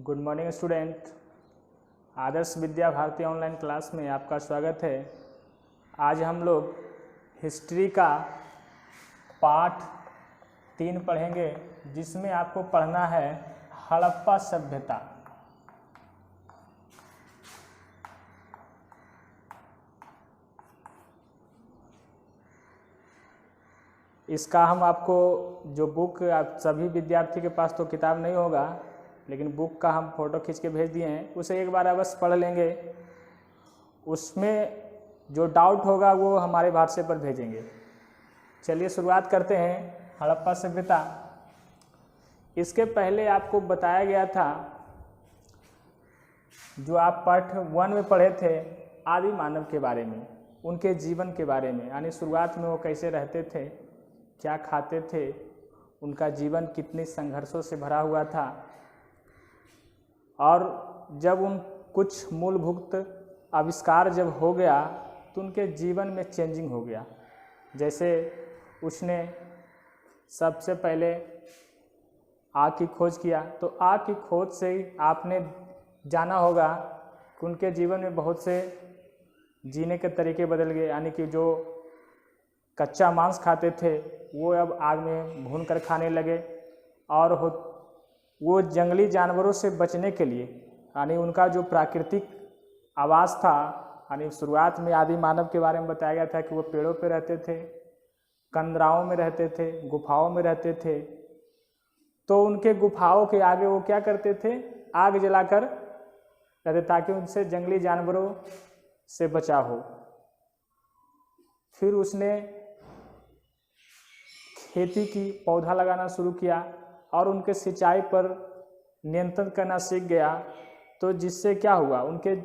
Good morning student. Adarsh Vidya Bharati online class में आपका स्वागत है। आज हम लोग हिस्ट्री का पार्ट 3 पढ़ेंगे, जिसमें आपको पढ़ना है हड़प्पा सभ्यता। इसका हम आपको जो बुक, आप सभी विद्यार्थी के पास तो किताब नहीं होगा, लेकिन बुक का हम फ़ोटो खींच के भेज दिए हैं, उसे एक बार अवश्य पढ़ लेंगे। उसमें जो डाउट होगा वो हमारे व्हाट्सएप पर भेजेंगे। चलिए शुरुआत करते हैं हड़प्पा सभ्यता। इसके पहले आपको बताया गया था, जो आप पार्ट 1 में पढ़े थे, आदि मानव के बारे में, उनके जीवन के बारे में, यानी शुरुआत में वो कैसे रहते थे, क्या खाते थे, उनका जीवन कितने संघर्षों से भरा हुआ था, और जब उन कुछ मूलभूत आविष्कार जब हो गया तो उनके जीवन में चेंजिंग हो गया। जैसे उसने सबसे पहले आग की खोज किया, तो आग की खोज से ही आपने जाना होगा कि उनके जीवन में बहुत से जीने के तरीके बदल गए। यानी कि जो कच्चा मांस खाते थे वो अब आग में भून कर खाने लगे, और वो जंगली जानवरों से बचने के लिए, यानी उनका जो प्राकृतिक आवास था, यानी शुरुआत में आदि मानव के बारे में बताया गया था कि वो पेड़ों पे रहते थे, कंदराओं में रहते थे, गुफाओं में रहते थे। तो उनके गुफाओं के आगे वो क्या करते थे, आग जलाकर रहते, ताकि उनसे जंगली जानवरों से बचाव हो। फिर उसने खेती की, पौधा लगाना शुरू किया और उनके सिंचाई पर नियंत्रण करना सीख गया। तो जिससे क्या हुआ, उनके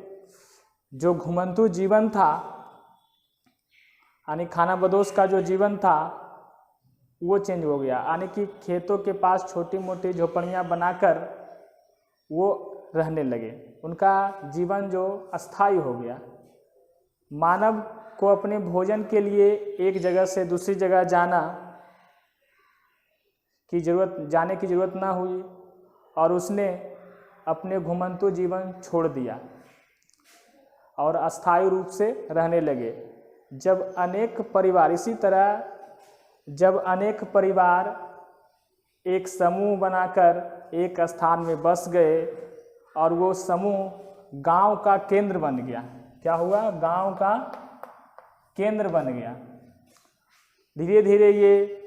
जो घुमंतू जीवन था, यानी खानाबदोश का जो जीवन था, वो चेंज हो गया। यानी कि खेतों के पास छोटी मोटी झोपड़ियाँ बनाकर वो रहने लगे। उनका जीवन जो अस्थायी हो गया। मानव को अपने भोजन के लिए एक जगह से दूसरी जगह जाने की जरूरत ना हुई, और उसने अपने घुमंतू जीवन छोड़ दिया और अस्थायी रूप से रहने लगे। जब अनेक परिवार एक समूह बनाकर एक स्थान में बस गए, और वो समूह गांव का केंद्र बन गया। क्या हुआ, गांव का केंद्र बन गया। धीरे धीरे ये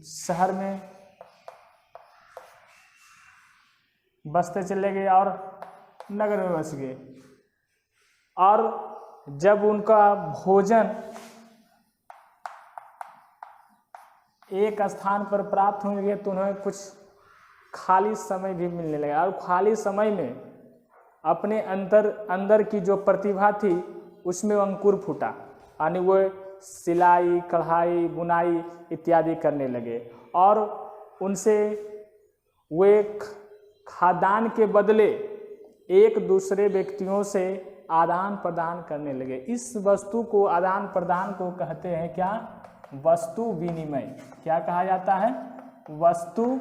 शहर में बसते चले गए और नगर में बस गए। और जब उनका भोजन एक स्थान पर प्राप्त होने लगे, तो उन्हें कुछ खाली समय भी मिलने लगा, और खाली समय में अपने अंदर की जो प्रतिभा थी उसमें अंकुर फूटा। यानी वो सिलाई, कढ़ाई, बुनाई इत्यादि करने लगे, और उनसे वो एक खाद्यान्न के बदले एक दूसरे व्यक्तियों से आदान प्रदान करने लगे। इस वस्तु को, आदान प्रदान को कहते हैं क्या, वस्तु विनिमय। क्या कहा जाता है, वस्तु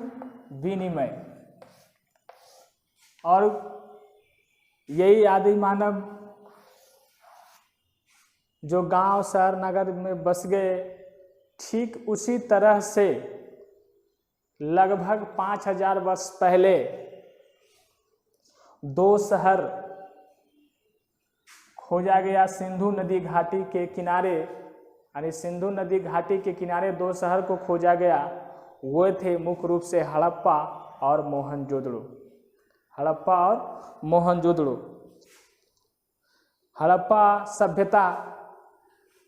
विनिमय। और यही आदि मानव जो गांव, शहर, नगर में बस गए, ठीक उसी तरह से लगभग 5000 वर्ष पहले 2 शहर खोजा गया सिंधु नदी घाटी के किनारे। यानी सिंधु नदी घाटी के किनारे 2 शहर को खोजा गया। वो थे मुख्य रूप से हड़प्पा और मोहनजोदड़ो। हड़प्पा और मोहनजोदड़ो। हड़प्पा सभ्यता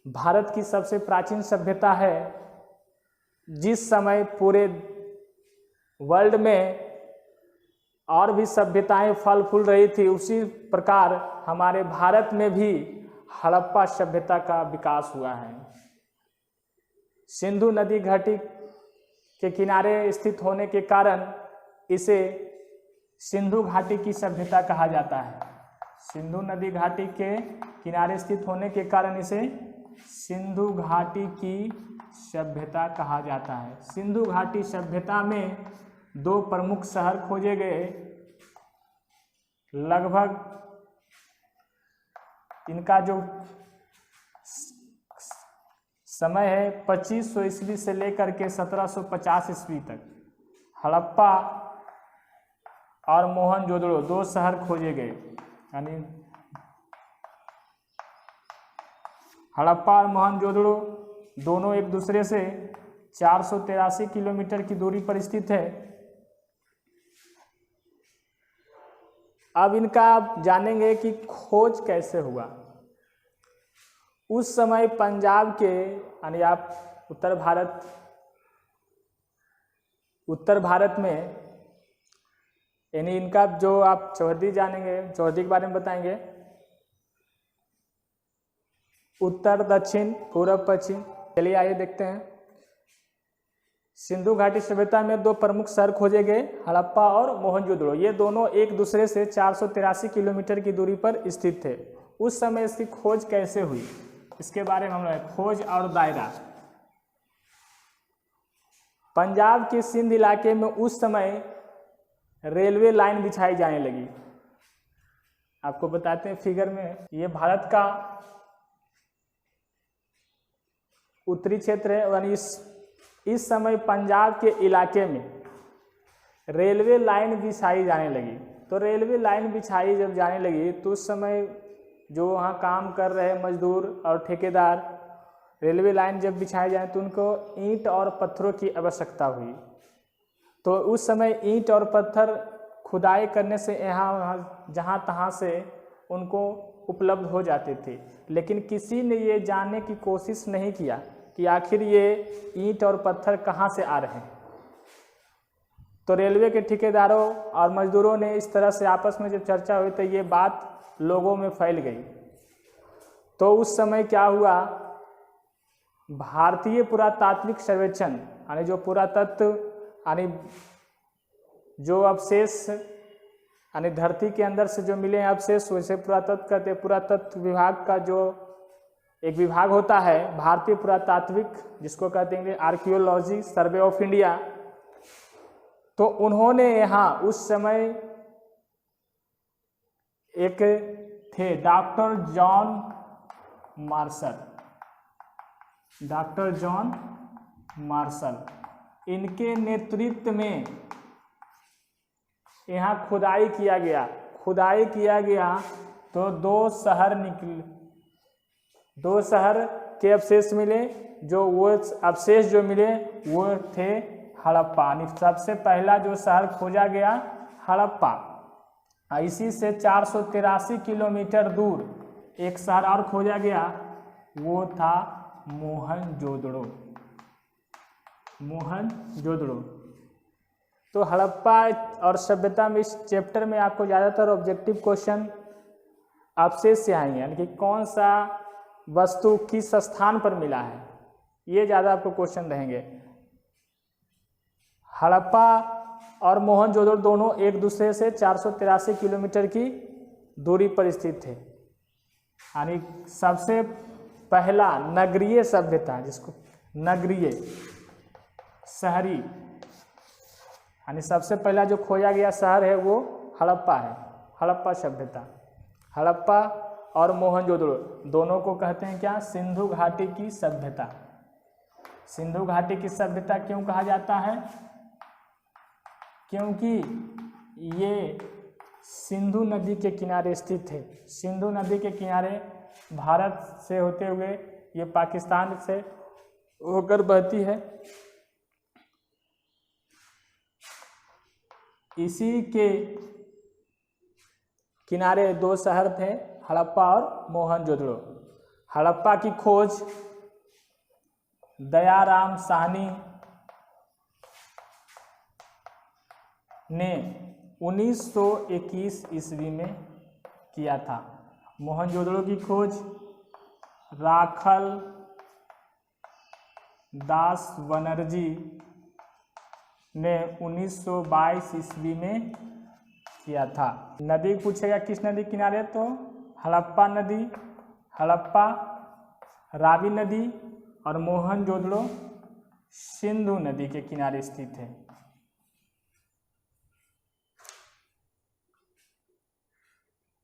भारत की सबसे प्राचीन सभ्यता है। जिस समय पूरे वर्ल्ड में और भी सभ्यताएं फल फूल रही थी, उसी प्रकार हमारे भारत में भी हड़प्पा सभ्यता का विकास हुआ है। सिंधु नदी घाटी के किनारे स्थित होने के कारण इसे सिंधु घाटी की सभ्यता कहा जाता है। सिंधु नदी घाटी के किनारे स्थित होने के कारण इसे सिंधु घाटी की सभ्यता कहा जाता है। सिंधु घाटी सभ्यता में 2 प्रमुख शहर खोजे गए, लगभग इनका जो समय है 2500 ईस्वी से लेकर के 1750 ईस्वी तक हड़प्पा और मोहनजोदड़ो 2 शहर खोजे गए। यानी हड़प्पा और मोहनजोदड़ो दोनों एक दूसरे से 483 किलोमीटर की दूरी पर स्थित है। अब इनका आप जानेंगे कि खोज कैसे हुआ। उस समय पंजाब के यानी आप उत्तर भारत में यानी इनका जो आप चौहद्दी जानेंगे, चौहद्दी के बारे में बताएंगे, उत्तर दक्षिण पूर्व पश्चिम। चलिए आइए देखते हैं। सिंधु घाटी सभ्यता में 2 प्रमुख शहर खोजे गए, हड़प्पा और मोहनजोदड़ो। ये दोनों एक दूसरे से 483 किलोमीटर की दूरी पर स्थित थे। उस समय इसकी खोज कैसे हुई, इसके बारे में हम लोग खोज और दायरा। पंजाब के सिंध इलाके में उस समय रेलवे लाइन बिछाई जाने लगी। आपको बताते हैं फिगर में, ये भारत का उत्तरी क्षेत्र है और इस समय पंजाब के इलाके में रेलवे लाइन बिछाई जाने लगी। तो रेलवे लाइन बिछाई जब जाने लगी तो उस समय जो वहाँ काम कर रहे मजदूर और ठेकेदार, रेलवे लाइन जब बिछाई जाए तो उनको ईंट और पत्थरों की आवश्यकता हुई। तो उस समय ईंट और पत्थर खुदाई करने से यहाँ जहाँ तहाँ से उनको उपलब्ध हो जाते थे, लेकिन किसी ने ये जानने की कोशिश नहीं किया कि आखिर ये ईंट और पत्थर कहाँ से आ रहे हैं। तो रेलवे के ठेकेदारों और मजदूरों ने इस तरह से आपस में जब चर्चा हुई तो ये बात लोगों में फैल गई। तो उस समय क्या हुआ, भारतीय पुरातात्विक सर्वेक्षण यानी जो पुरातत्व यानी जो अवशेष यानी धरती के अंदर से जो मिले हैं अवशेष, वैसे पुरातत्व कहते हैं। पुरातत्व विभाग का जो एक विभाग होता है भारतीय पुरातात्विक, जिसको कहते हैं आर्कियोलॉजी सर्वे ऑफ इंडिया, तो उन्होंने यहाँ उस समय एक थे डॉक्टर जॉन मार्शल, इनके नेतृत्व में यहाँ खुदाई किया गया तो 2 शहर निकले, 2 शहर के अवशेष मिले। जो वो अवशेष जो मिले वो थे हड़प्पा। सबसे पहला जो शहर खोजा गया हड़प्पा। इसी से 483 किलोमीटर दूर एक शहर और खोजा गया, वो था मोहनजोदड़ो। तो हड़प्पा और सभ्यता में इस चैप्टर में आपको ज़्यादातर ऑब्जेक्टिव क्वेश्चन अवशेष से आएंगे, यानी कि कौन सा वस्तु किस स्थान पर मिला है, ये ज़्यादा आपको क्वेश्चन रहेंगे। हड़प्पा और मोहनजोदड़ो दोनों एक दूसरे से 483 किलोमीटर की दूरी पर स्थित थे। यानी सबसे पहला नगरीय सभ्यता, जिसको नगरीय शहरी, यानी सबसे पहला जो खोजा गया शहर है वो हड़प्पा है, हड़प्पा सभ्यता। हड़प्पा और मोहनजोदड़ो दोनों को कहते हैं क्या, सिंधु घाटी की सभ्यता। सिंधु घाटी की सभ्यता क्यों कहा जाता है, क्योंकि ये सिंधु नदी के किनारे स्थित है। सिंधु नदी के किनारे भारत से होते हुए ये पाकिस्तान से होकर बहती है। इसी के किनारे 2 शहर थे, हड़प्पा और मोहनजोदड़ो। हड़प्पा की खोज दयाराम साहनी ने 1921 ईस्वी में किया था। मोहनजोदड़ो की खोज राखल दास बनर्जी ने 1922 ईस्वी में किया था। नदी पूछेगा किस नदी किनारे, तो हड़प्पा नदी, हड़प्पा रावी नदी और मोहनजोदड़ो सिंधु नदी के किनारे स्थित है।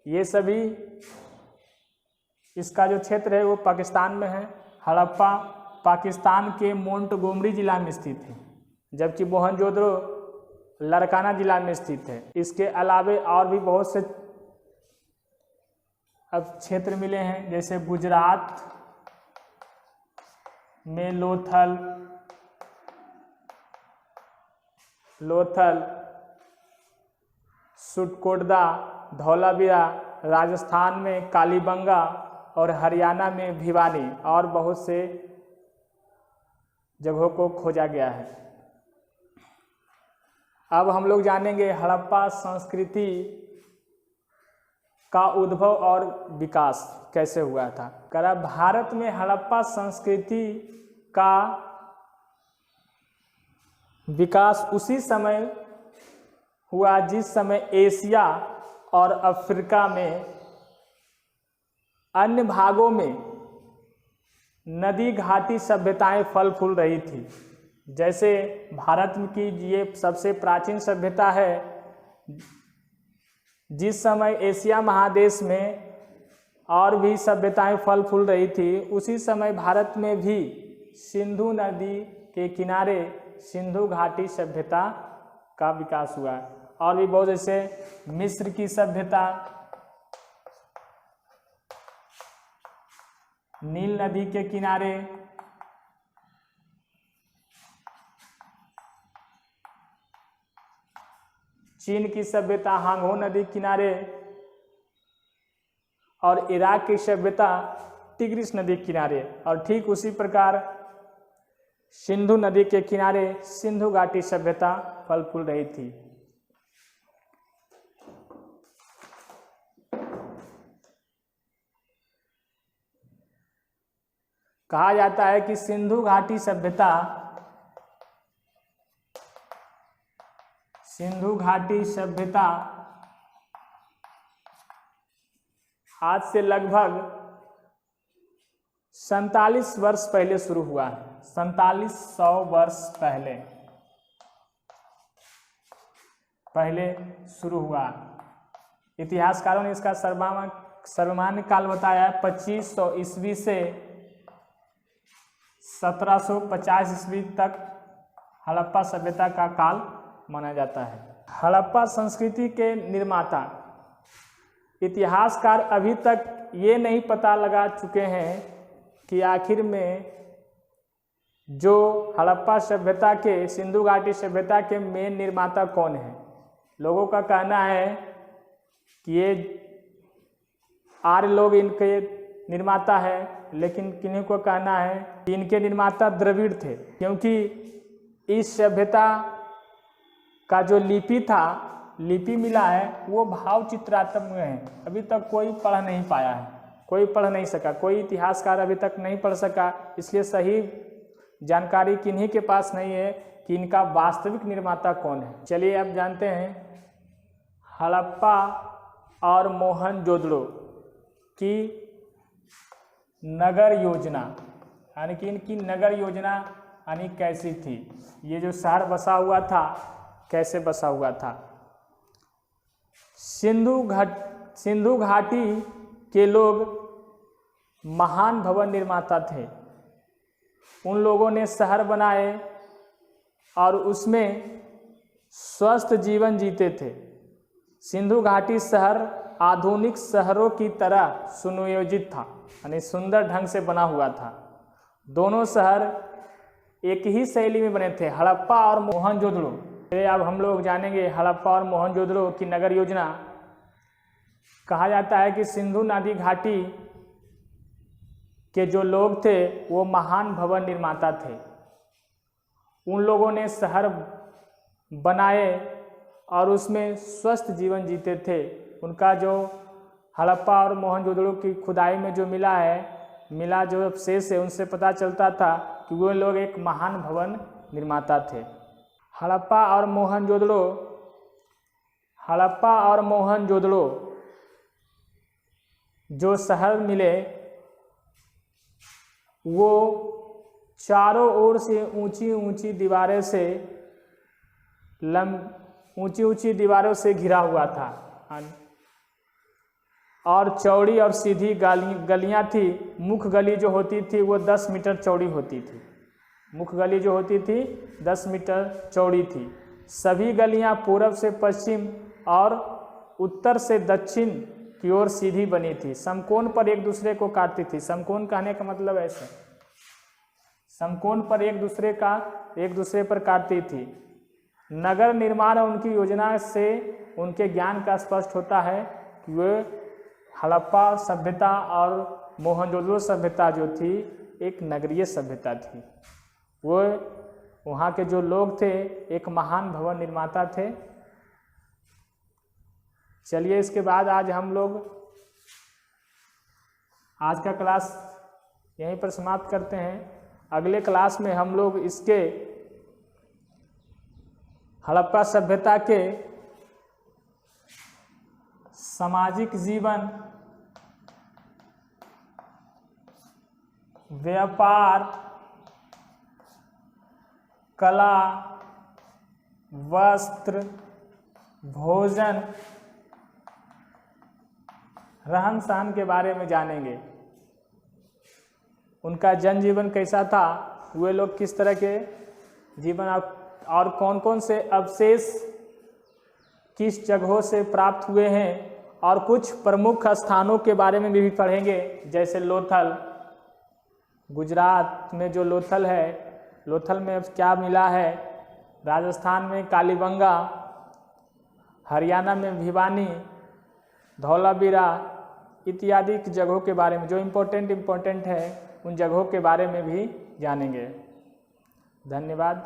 ये सभी इसका जो क्षेत्र है वो पाकिस्तान में है। हड़प्पा पाकिस्तान के मोंटगोमरी जिला में स्थित है, जबकि मोहनजोदड़ो लारकाना जिला में स्थित है। इसके अलावे और भी बहुत से अब क्षेत्र मिले हैं, जैसे गुजरात में लोथल, सुटकोटदा, धौलावीरा, राजस्थान में कालीबंगा और हरियाणा में भिवानी और बहुत से जगहों को खोजा गया है। अब हम लोग जानेंगे हड़प्पा संस्कृति का उद्भव और विकास कैसे हुआ था। करा भारत में हड़प्पा संस्कृति का विकास उसी समय हुआ जिस समय एशिया और अफ्रीका में अन्य भागों में नदी घाटी सभ्यताएं फल फूल रही थी। जैसे भारत की ये सबसे प्राचीन सभ्यता है। जिस समय एशिया महादेश में और भी सभ्यताएं फल फूल रही थी, उसी समय भारत में भी सिंधु नदी के किनारे सिंधु घाटी सभ्यता का विकास हुआ। और भी बहुत, जैसे मिस्र की सभ्यता, नील नदी के किनारे, चीन की सभ्यता हांगहो नदी किनारे, और इराक की सभ्यता टिग्रिस नदी किनारे, और ठीक उसी प्रकार सिंधु नदी के किनारे सिंधु घाटी सभ्यता फल फूल रही थी। कहा जाता है कि सिंधु घाटी सभ्यता आज से लगभग 47 वर्ष पहले शुरू हुआ है। 4700 वर्ष पहले शुरू हुआ। इतिहासकारों ने इसका सर्वमान्य काल बताया है 2500 ईस्वी से 1750 ईस्वी तक हड़प्पा सभ्यता का काल माना जाता है। हड़प्पा संस्कृति के निर्माता इतिहासकार अभी तक ये नहीं पता लगा चुके हैं कि आखिर में जो हड़प्पा सभ्यता के, सिंधु घाटी सभ्यता के मेन निर्माता कौन है। लोगों का कहना है कि ये आर्य लोग इनके निर्माता है, लेकिन किन्हीं को कहना है कि इनके निर्माता द्रविड़ थे, क्योंकि इस सभ्यता का जो लिपि मिला है वो भाव चित्रात्मक में है। अभी तक कोई पढ़ नहीं पाया है, कोई पढ़ नहीं सका, कोई इतिहासकार अभी तक नहीं पढ़ सका। इसलिए सही जानकारी किन्हीं के पास नहीं है कि इनका वास्तविक निर्माता कौन है। चलिए अब जानते हैं हड़प्पा और मोहनजोदड़ो की नगर योजना, यानी कि इनकी नगर योजना यानी कैसी थी। ये जो शहर बसा हुआ था कैसे बसा हुआ था। सिंधु घाटी के लोग महान भवन निर्माता थे। उन लोगों ने शहर बनाए और उसमें स्वस्थ जीवन जीते थे। सिंधु घाटी शहर आधुनिक शहरों की तरह सुनियोजित था, यानी सुंदर ढंग से बना हुआ था। दोनों शहर एक ही शैली में बने थे, हड़प्पा और मोहनजोदड़ो। अब हम लोग जानेंगे हड़प्पा और मोहनजोदड़ो की नगर योजना। कहा जाता है कि सिंधु नदी घाटी के जो लोग थे वो महान भवन निर्माता थे। उन लोगों ने शहर बनाए और उसमें स्वस्थ जीवन जीते थे। उनका जो हड़प्पा और मोहनजोदड़ो की खुदाई में जो मिला जो अवशेष है, उनसे पता चलता था कि वो लोग एक महान भवन निर्माता थे। हड़प्पा और मोहनजोदड़ो जो शहर मिले वो चारों ओर से ऊंची ऊंची दीवारों से घिरा हुआ था। और चौड़ी और सीधी गलियां थी। मुख्य गली जो होती थी वो 10 मीटर चौड़ी होती थी। मुख्य गली जो होती थी 10 मीटर चौड़ी थी। सभी गलियां पूरब से पश्चिम और उत्तर से दक्षिण की ओर सीधी बनी थी। समकोण पर एक दूसरे को काटती थी। समकोण कहने का मतलब ऐसे, समकोण पर एक दूसरे पर काटती थी। नगर निर्माण और उनकी योजना से उनके ज्ञान का स्पष्ट होता है कि वे हड़प्पा सभ्यता और मोहनजोदड़ो सभ्यता जो थी एक नगरीय सभ्यता थी। वो वहाँ के जो लोग थे एक महान भवन निर्माता थे। चलिए इसके बाद आज हम लोग आज का क्लास यहीं पर समाप्त करते हैं। अगले क्लास में हम लोग इसके हड़प्पा सभ्यता के सामाजिक जीवन, व्यापार, कला, वस्त्र, भोजन, रहन सहन के बारे में जानेंगे। उनका जनजीवन कैसा था, वे लोग किस तरह के जीवन और कौन कौन से अवशेष किस जगहों से प्राप्त हुए हैं, और कुछ प्रमुख स्थानों के बारे में भी पढ़ेंगे। जैसे लोथल, गुजरात में जो लोथल है, लोथल में क्या मिला है, राजस्थान में कालीबंगा, हरियाणा में भिवानी, धौलावीरा इत्यादि की जगहों के बारे में जो इम्पोर्टेंट है उन जगहों के बारे में भी जानेंगे। धन्यवाद।